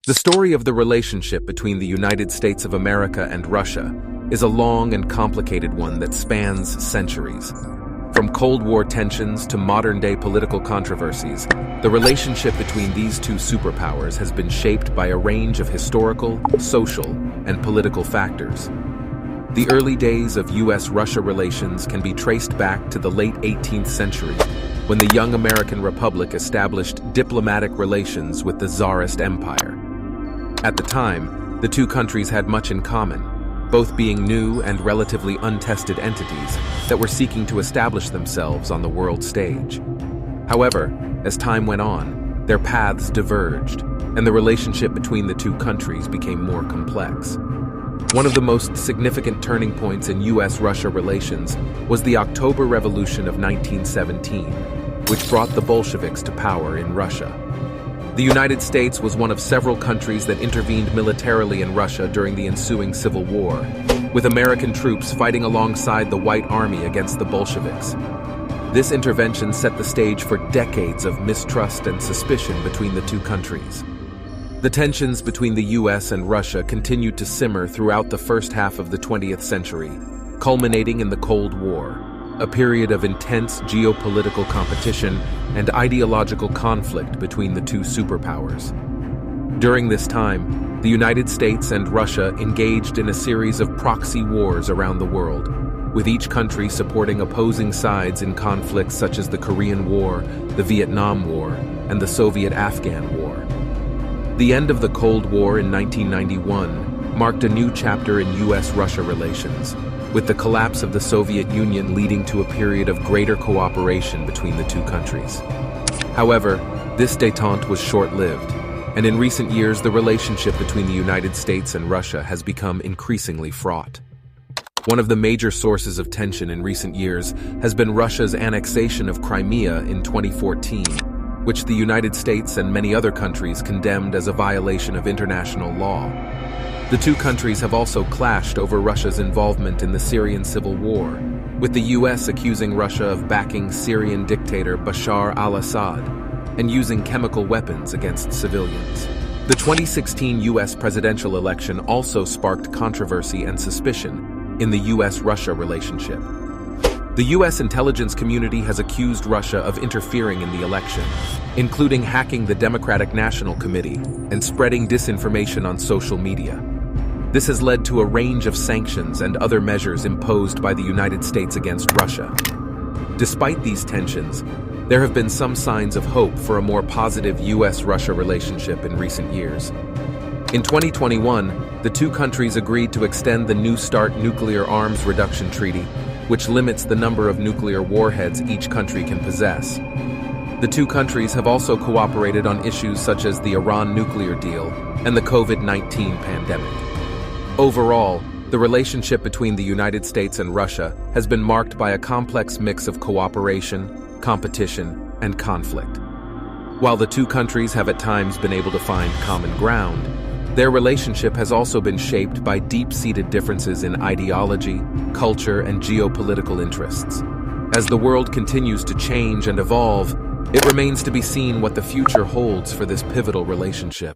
The story of the relationship between the United States of America and Russia is a long and complicated one that spans centuries. From Cold War tensions to modern-day political controversies, the relationship between these two superpowers has been shaped by a range of historical, social, and political factors. The early days of U.S.-Russia relations can be traced back to the late 18th century, when the young American Republic established diplomatic relations with the Tsarist Empire. At the time, the two countries had much in common, both being new and relatively untested entities that were seeking to establish themselves on the world stage. However, as time went on, their paths diverged, and the relationship between the two countries became more complex. One of the most significant turning points in U.S.-Russia relations was the October Revolution of 1917, which brought the Bolsheviks to power in Russia. The United States was one of several countries that intervened militarily in Russia during the ensuing Civil War, with American troops fighting alongside the White Army against the Bolsheviks. This intervention set the stage for decades of mistrust and suspicion between the two countries. The tensions between the U.S. and Russia continued to simmer throughout the first half of the 20th century, culminating in the Cold War, a period of intense geopolitical competition and ideological conflict between the two superpowers. During this time, the United States and Russia engaged in a series of proxy wars around the world, with each country supporting opposing sides in conflicts such as the Korean War, the Vietnam War, and the Soviet-Afghan War. The end of the Cold War in 1991 marked a new chapter in U.S.-Russia relations, with the collapse of the Soviet Union leading to a period of greater cooperation between the two countries. However, this détente was short-lived, and in recent years the relationship between the United States and Russia has become increasingly fraught. One of the major sources of tension in recent years has been Russia's annexation of Crimea in 2014, which the United States and many other countries condemned as a violation of international law. The two countries have also clashed over Russia's involvement in the Syrian civil war, with the U.S. accusing Russia of backing Syrian dictator Bashar al-Assad and using chemical weapons against civilians. The 2016 U.S. presidential election also sparked controversy and suspicion in the U.S.-Russia relationship. The U.S. intelligence community has accused Russia of interfering in the election, including hacking the Democratic National Committee and spreading disinformation on social media. This has led to a range of sanctions and other measures imposed by the United States against Russia. Despite these tensions, there have been some signs of hope for a more positive U.S.-Russia relationship in recent years. In 2021, the two countries agreed to extend the New START nuclear arms reduction treaty, which limits the number of nuclear warheads each country can possess. The two countries have also cooperated on issues such as the Iran nuclear deal and the COVID-19 pandemic. Overall, the relationship between the United States and Russia has been marked by a complex mix of cooperation, competition, and conflict. While the two countries have at times been able to find common ground, their relationship has also been shaped by deep-seated differences in ideology, culture, and geopolitical interests. As the world continues to change and evolve, it remains to be seen what the future holds for this pivotal relationship.